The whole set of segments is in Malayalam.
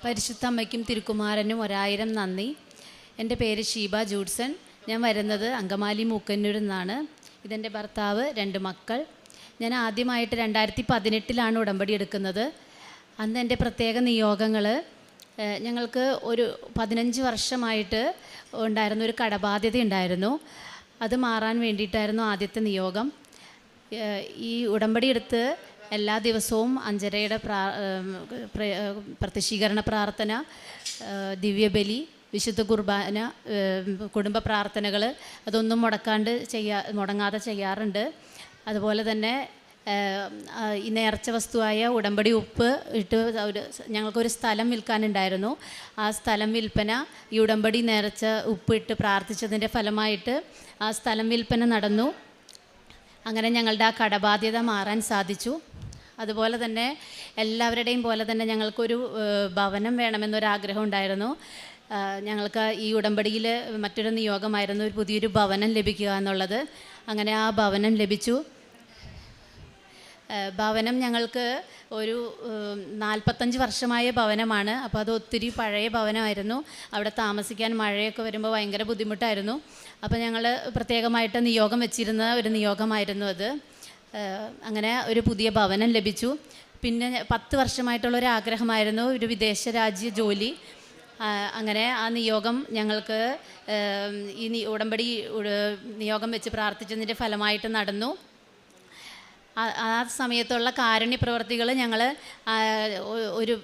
പരിശുദ്ധ അമ്മയ്ക്കും തിരുക്കുമാരനും 1000 നന്ദി. എൻ്റെ പേര് ഷീബ ജൂഡ്സൺ. ഞാൻ വരുന്നത് അങ്കമാലി മൂക്കന്നൂരിൽ നിന്നാണ്. ഇതെൻ്റെ ഭർത്താവ്, 2 മക്കൾ. ഞാൻ ആദ്യമായിട്ട് 2018 ഉടമ്പടി എടുക്കുന്നത്. അന്ന് എൻ്റെ പ്രത്യേക നിയോഗങ്ങൾ, ഞങ്ങൾക്ക് ഒരു 15 വർഷമായിട്ട് ഉണ്ടായിരുന്ന ഒരു കടബാധ്യത ഉണ്ടായിരുന്നു. അത് മാറാൻ വേണ്ടിയിട്ടായിരുന്നു ആദ്യത്തെ നിയോഗം. ഈ ഉടമ്പടി എടുത്ത് എല്ലാ ദിവസവും 5:30 പ്രത്യക്ഷീകരണ പ്രാർത്ഥന, ദിവ്യബലി, വിശുദ്ധ കുർബാന, കുടുംബ പ്രാർത്ഥനകൾ അതൊന്നും മുടങ്ങാതെ ചെയ്യാറുണ്ട്. അതുപോലെ തന്നെ ഈ നേർച്ച വസ്തുവായ ഉടമ്പടി ഉപ്പ് ഇട്ട് ഞങ്ങൾക്കൊരു സ്ഥലം വിൽക്കാനുണ്ടായിരുന്നു. ആ സ്ഥലം വിൽപ്പന ഈ ഉടമ്പടി നേർച്ച ഉപ്പ് ഇട്ട് പ്രാർത്ഥിച്ചതിൻ്റെ ഫലമായിട്ട് ആ സ്ഥലം വിൽപ്പന നടന്നു. അങ്ങനെ ഞങ്ങളുടെ ആ കടബാധ്യത മാറാൻ സാധിച്ചു. അതുപോലെ തന്നെ എല്ലാവരുടെയും പോലെ തന്നെ ഞങ്ങൾക്കൊരു ഭവനം വേണമെന്നൊരാഗ്രഹം ഉണ്ടായിരുന്നു. ഞങ്ങൾക്ക് ഈ ഉടമ്പടിയിൽ മറ്റൊരു നിയോഗമായിരുന്നു ഒരു പുതിയൊരു ഭവനം ലഭിക്കുക എന്നുള്ളത്. അങ്ങനെ ആ ഭവനം ലഭിച്ചു. ഭവനം ഞങ്ങൾക്ക് ഒരു 45 വർഷമായ ഭവനമാണ്. അപ്പോൾ അത് ഒത്തിരി പഴയ ഭവനമായിരുന്നു. അവിടെ താമസിക്കാൻ മഴയൊക്കെ വരുമ്പോൾ ഭയങ്കര ബുദ്ധിമുട്ടായിരുന്നു. അപ്പോൾ ഞങ്ങൾ പ്രത്യേകമായിട്ട് നിയോഗം വെച്ചിരുന്ന ഒരു നിയോഗമായിരുന്നു അത്. അങ്ങനെ ഒരു പുതിയ ഭവനം ലഭിച്ചു. പിന്നെ 10 വർഷമായിട്ടുള്ളൊരാഗ്രഹമായിരുന്നു ഒരു വിദേശ രാജ്യ ജോലി. അങ്ങനെ ആ നിയോഗം ഞങ്ങൾക്ക് ഈ ഉടമ്പടി നിയോഗം വെച്ച് പ്രാർത്ഥിച്ചതിൻ്റെ ഫലമായിട്ട് നടന്നു. ആ സമയത്തുള്ള കാരുണ്യ പ്രവർത്തികൾ ഞങ്ങൾ ഒരു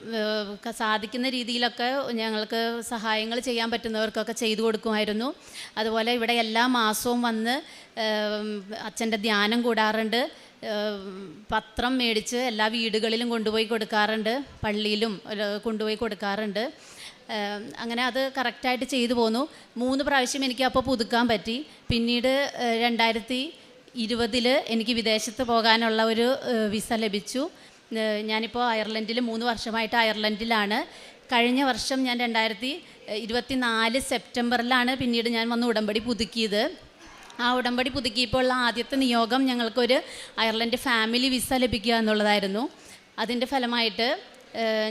സാധിക്കുന്ന രീതിയിലൊക്കെ ഞങ്ങൾക്ക് സഹായങ്ങൾ ചെയ്യാൻ പറ്റുന്നവർക്കൊക്കെ ചെയ്തു കൊടുക്കുമായിരുന്നു. അതുപോലെ ഇവിടെ എല്ലാ മാസവും വന്ന് അച്ഛൻ്റെ ധ്യാനം കൂടാറുണ്ട്. പത്രം മേടിച്ച് എല്ലാ വീടുകളിലും കൊണ്ടുപോയി കൊടുക്കാറുണ്ട്, പള്ളിയിലും കൊണ്ടുപോയി കൊടുക്കാറുണ്ട്. അങ്ങനെ അത് കറക്റ്റായിട്ട് ചെയ്തു പോന്നു. 3 പ്രാവശ്യം എനിക്ക് അപ്പോൾ പുതുക്കാൻ പറ്റി. പിന്നീട് 2020 എനിക്ക് വിദേശത്ത് പോകാനുള്ള ഒരു വിസ ലഭിച്ചു. ഞാനിപ്പോൾ അയർലൻഡിൽ 3 വർഷമായിട്ട് അയർലൻഡിലാണ്. കഴിഞ്ഞ വർഷം ഞാൻ 2024 സെപ്റ്റംബറിലാണ് പിന്നീട് ഞാൻ വന്ന് ഉടമ്പടി പുതുക്കിയത്. ആ ഉടമ്പടി പുതുക്കിയപ്പോൾ ഉള്ള ആദ്യത്തെ നിയോഗം ഞങ്ങൾക്കൊരു അയർലൻഡ് ഫാമിലി വിസ ലഭിക്കുക എന്നുള്ളതായിരുന്നു. അതിൻ്റെ ഫലമായിട്ട്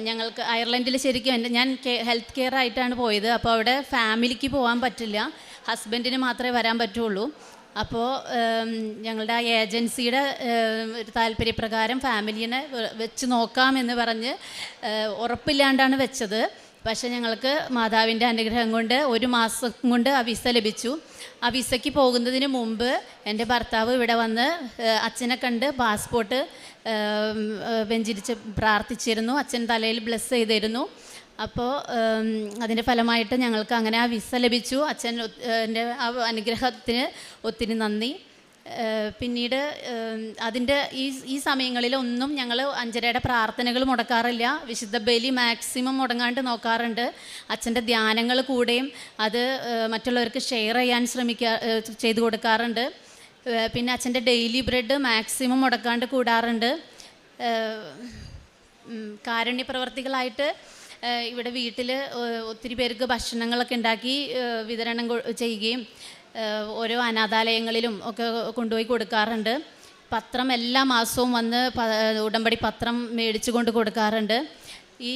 ഞങ്ങൾക്ക് അയർലൻഡിൽ ശരിക്കും ഞാൻ ഹെൽത്ത് കെയർ ആയിട്ടാണ് പോയത്. അപ്പോൾ അവിടെ ഫാമിലിക്ക് പോകാൻ പറ്റില്ല, ഹസ്ബൻഡിന് മാത്രമേ വരാൻ പറ്റുള്ളൂ. അപ്പോൾ ഞങ്ങളുടെ ആ ഏജൻസിയുടെ ഒരു താല്പര്യപ്രകാരം ഫാമിലിനെ വെച്ച് നോക്കാമെന്ന് പറഞ്ഞ് ഉറപ്പില്ലാണ്ടാണ് വെച്ചത്. പക്ഷേ ഞങ്ങൾക്ക് മാതാവിൻ്റെ അനുഗ്രഹം കൊണ്ട് 1 മാസം കൊണ്ട് ആ വിസ ലഭിച്ചു. ആ വിസയ്ക്ക് പോകുന്നതിന് മുമ്പ് എൻ്റെ ഭർത്താവ് ഇവിടെ വന്ന് അച്ഛനെ കണ്ട് പാസ്പോർട്ട് വെഞ്ചരിച്ച് പ്രാർത്ഥിച്ചിരുന്നു. അച്ഛൻ തലയിൽ ബ്ലെസ് ചെയ്തിരുന്നു. അപ്പോൾ അതിൻ്റെ ഫലമായിട്ട് ഞങ്ങൾക്ക് അങ്ങനെ ആ വിസ ലഭിച്ചു. അച്ഛൻ്റെ ആ അനുഗ്രഹത്തിന് ഒത്തിരി നന്ദി. പിന്നീട് അതിൻ്റെ ഈ സമയങ്ങളിലൊന്നും ഞങ്ങൾ 5:30 പ്രാർത്ഥനകൾ മുടക്കാറില്ല. വിശുദ്ധ ബലി മാക്സിമം മുടങ്ങാണ്ട് നോക്കാറുണ്ട്. അച്ഛൻ്റെ ധ്യാനങ്ങൾ കൂടെയും അത് മറ്റുള്ളവർക്ക് ഷെയർ ചെയ്യാൻ ചെയ്തു കൊടുക്കാറുണ്ട്. പിന്നെ അച്ഛൻ്റെ ഡെയിലി ബ്രെഡ് മാക്സിമം മുടക്കാണ്ട് കൂടാറുണ്ട്. കാരുണ്യ പ്രവർത്തികളായിട്ട് ഇവിടെ വീട്ടിൽ ഒത്തിരി പേർക്ക് ഭക്ഷണങ്ങളൊക്കെ ഉണ്ടാക്കി വിതരണം ചെയ്യുകയും ഓരോ അനാഥാലയങ്ങളിലും ഒക്കെ കൊണ്ടുപോയി കൊടുക്കാറുണ്ട്. പത്രം എല്ലാ മാസവും വന്ന് ഉടമ്പടി പത്രം മേടിച്ചു കൊണ്ട് കൊടുക്കാറുണ്ട്. ഈ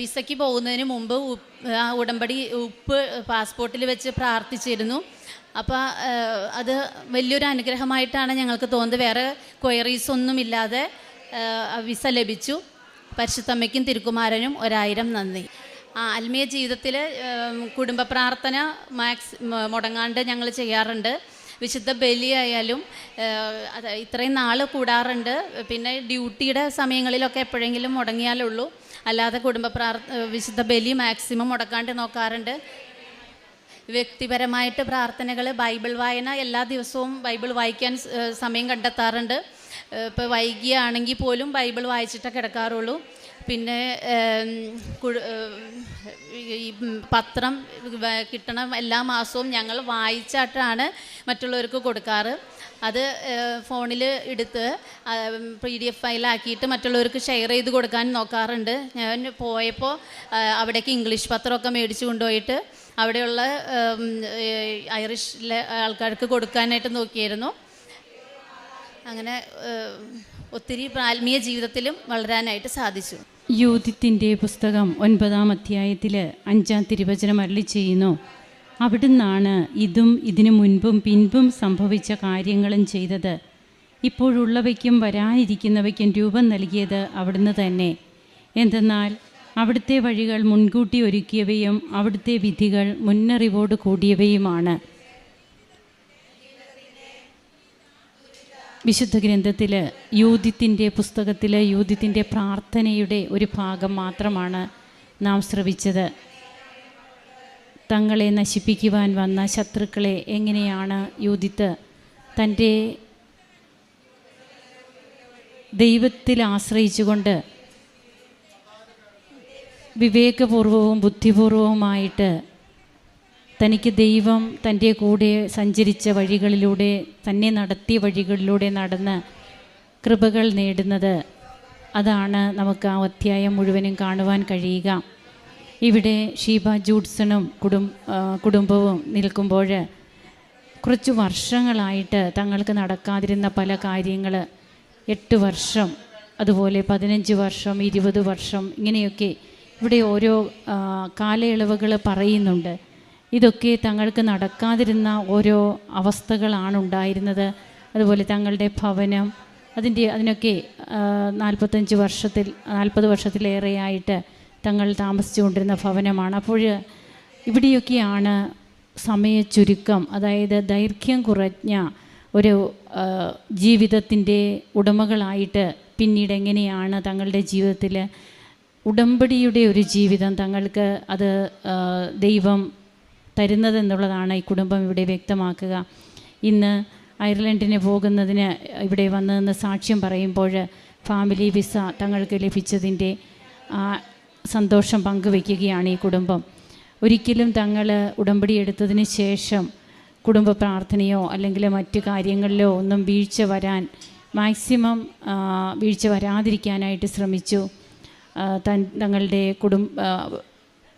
വിസയ്ക്ക് പോകുന്നതിന് മുമ്പ് ആ ഉടമ്പടി ഉപ്പ് പാസ്പോർട്ടിൽ വെച്ച് പ്രാർത്ഥിച്ചിരുന്നു. അപ്പോൾ അത് വലിയൊരു അനുഗ്രഹമായിട്ടാണ് ഞങ്ങൾക്ക് തോന്നുന്നത്. വേറെ ക്വയറീസ് ഒന്നുമില്ലാതെ വിസ ലഭിച്ചു. പരിശുദ്ധമ്മയ്ക്കും തിരുക്കുമാരനും 1000 നന്ദി. ആത്മീയ ജീവിതത്തിൽ കുടുംബ പ്രാർത്ഥന മുടങ്ങാണ്ട് ഞങ്ങൾ ചെയ്യാറുണ്ട്. വിശുദ്ധ ബലിയായാലും ഇത്രയും നാൾ കൂടാറുണ്ട്. പിന്നെ ഡ്യൂട്ടിയുടെ സമയങ്ങളിലൊക്കെ എപ്പോഴെങ്കിലും മുടങ്ങിയാലുള്ളൂ. അല്ലാതെ വിശുദ്ധ ബലി മാക്സിമം മുടക്കാണ്ട് നോക്കാറുണ്ട്. വ്യക്തിപരമായിട്ട് പ്രാർത്ഥനകൾ, ബൈബിൾ വായന, എല്ലാ ദിവസവും ബൈബിൾ വായിക്കാൻ സമയം കണ്ടെത്താറുണ്ട്. ഇപ്പോൾ വൈകിയാണെങ്കിൽ പോലും ബൈബിൾ വായിച്ചിട്ടേ കിടക്കാറുള്ളൂ. പിന്നെ ഈ പത്രം കിട്ടണം എല്ലാ മാസവും ഞങ്ങൾ വായിച്ചിട്ടാണ് മറ്റുള്ളവർക്ക് കൊടുക്കാറ്. അത് ഫോണിൽ എടുത്ത് PDF ഫയലാക്കിയിട്ട് മറ്റുള്ളവർക്ക് ഷെയർ ചെയ്ത് കൊടുക്കാൻ നോക്കാറുണ്ട്. ഞാൻ പോയപ്പോൾ അവിടേക്ക് ഇംഗ്ലീഷ് പത്രമൊക്കെ മേടിച്ച് കൊണ്ടുപോയിട്ട് അവിടെയുള്ള ഐറിഷിലെ ആൾക്കാർക്ക് കൊടുക്കാനായിട്ട് നോക്കിയായിരുന്നു. അങ്ങനെ ഒത്തിരി ആത്മീയ ജീവിതത്തിലും വളരാനായിട്ട് സാധിച്ചു. യൂതിത്തിൻ്റെ പുസ്തകം 9-ാം അധ്യായത്തിൽ 5-ാം തിരുവചനം അരുളി ചെയ്യുന്നു. അവിടുന്നാണ് ഇതും ഇതിനു മുൻപും പിൻപും സംഭവിച്ച കാര്യങ്ങളും ചെയ്തത്. ഇപ്പോഴുള്ളവയ്ക്കും വരാനിരിക്കുന്നവയ്ക്കും രൂപം നൽകിയത് അവിടുന്ന് തന്നെ. എന്തെന്നാൽ അവിടുത്തെ വഴികൾ മുൻകൂട്ടി ഒരുക്കിയവയും അവിടുത്തെ വിധികൾ മുന്നറിവോട് കൂടിയവയുമാണ്. വിശുദ്ധ ഗ്രന്ഥത്തിൽ യൂതിത്തിൻ്റെ പുസ്തകത്തിൽ യൂതിത്തിൻ്റെ പ്രാർത്ഥനയുടെ ഒരു ഭാഗം മാത്രമാണ് നാം ശ്രവിച്ചത്. തങ്ങളെ നശിപ്പിക്കുവാൻ വന്ന ശത്രുക്കളെ എങ്ങനെയാണ് യൂതിത്ത് തൻ്റെ ദൈവത്തിൽ ആശ്രയിച്ചുകൊണ്ട് വിവേകപൂർവവും ബുദ്ധിപൂർവവുമായിട്ട് തനിക്ക് ദൈവം തൻ്റെ കൂടെ സഞ്ചരിച്ച വഴികളിലൂടെ, തന്നെ നടത്തിയ വഴികളിലൂടെ നടന്ന് കൃപകൾ നേടുന്നത്. അതാണ് നമുക്ക് ആ അധ്യായം മുഴുവനും കാണുവാൻ കഴിയുക. ഇവിടെ ഷീബ ജൂഡ്സണും കുടുംബവും നിൽക്കുമ്പോൾ കുറച്ച് വർഷങ്ങളായിട്ട് തങ്ങൾക്ക് നടക്കാതിരുന്ന പല കാര്യങ്ങൾ, 8 വർഷം, അതുപോലെ 15 വർഷം, 20 വർഷം, ഇങ്ങനെയൊക്കെ ഇവിടെ ഓരോ കാലയളവുകൾ പറയുന്നുണ്ട്. ഇതൊക്കെ തങ്ങൾക്ക് നടക്കാതിരുന്ന ഓരോ അവസ്ഥകളാണ് ഉണ്ടായിരുന്നത്. അതുപോലെ തങ്ങളുടെ ഭവനം, അതിനൊക്കെ 40 വർഷത്തിലേറെയായിട്ട് തങ്ങൾ താമസിച്ചു കൊണ്ടിരുന്ന ഭവനമാണ്. അപ്പോൾ ഇവിടെയൊക്കെയാണ് സമയച്ചുരുക്കം, അതായത് ദൈർഘ്യം കുറഞ്ഞ ഒരു ജീവിതത്തിൻ്റെ ഉടമകളായിട്ട് പിന്നീട് എങ്ങനെയാണ് തങ്ങളുടെ ജീവിതത്തിൽ ഉടമ്പടിയുടെ ഒരു ജീവിതം തങ്ങൾക്ക് അത് ദൈവം തരുന്നതെന്നുള്ളതാണ് ഈ കുടുംബം ഇവിടെ വ്യക്തമാക്കുക. ഇന്ന് അയർലൻഡിന് പോകുന്നതിന് ഇവിടെ വന്നതെന്ന് സാക്ഷ്യം പറയുമ്പോൾ ഫാമിലി വിസ തങ്ങൾക്ക് ലഭിച്ചതിൻ്റെ സന്തോഷം പങ്കുവയ്ക്കുകയാണ് ഈ കുടുംബം. ഒരിക്കലും തങ്ങൾ ഉടമ്പടി എടുത്തതിന് ശേഷം കുടുംബ പ്രാർത്ഥനയോ അല്ലെങ്കിൽ മറ്റു കാര്യങ്ങളിലോ ഒന്നും മാക്സിമം വീഴ്ച വരാതിരിക്കാനായിട്ട് ശ്രമിച്ചു. തങ്ങളുടെ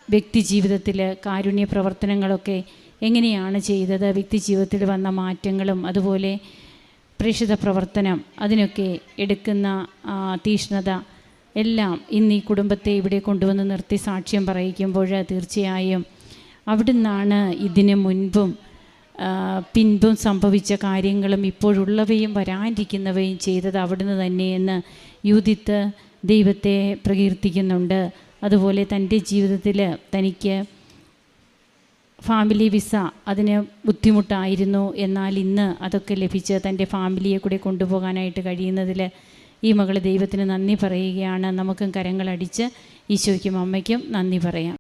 വ്യക്തി ജീവിതത്തിൽ കാരുണ്യ പ്രവർത്തനങ്ങളൊക്കെ എങ്ങനെയാണ് ചെയ്തത്, വ്യക്തി ജീവിതത്തിൽ വന്ന മാറ്റങ്ങളും അതുപോലെ പ്രേക്ഷിത പ്രവർത്തനം, അതിനൊക്കെ എടുക്കുന്ന തീഷ്ണത എല്ലാം ഇന്ന് ഈ കുടുംബത്തെ ഇവിടെ കൊണ്ടുവന്ന് നിർത്തി സാക്ഷ്യം പറയിക്കുമ്പോൾ തീർച്ചയായും അവിടുന്നാണ് ഇതിന് മുൻപും പിൻപും സംഭവിച്ച കാര്യങ്ങളും ഇപ്പോഴുള്ളവയും വരാനിരിക്കുന്നവയും ചെയ്തത് അവിടുന്ന് തന്നെയെന്ന് യൂതിത്ത് ദൈവത്തെ പ്രകീർത്തിക്കുന്നുണ്ട്. അതുപോലെ തൻ്റെ ജീവിതത്തിൽ തനിക്ക് ഫാമിലി വിസ അതിന് ബുദ്ധിമുട്ടായിരുന്നു, എന്നാൽ ഇന്ന് അതൊക്കെ ലഭിച്ച് തൻ്റെ ഫാമിലിയെ കൂടെ കൊണ്ടുപോകാനായിട്ട് കഴിയുന്നതിൽ ഈ മകൾ ദൈവത്തിന് നന്ദി പറയുകയാണ്. നമുക്കും കരങ്ങളടിച്ച് ഈശോയ്ക്കും അമ്മയ്ക്കും നന്ദി പറയാം.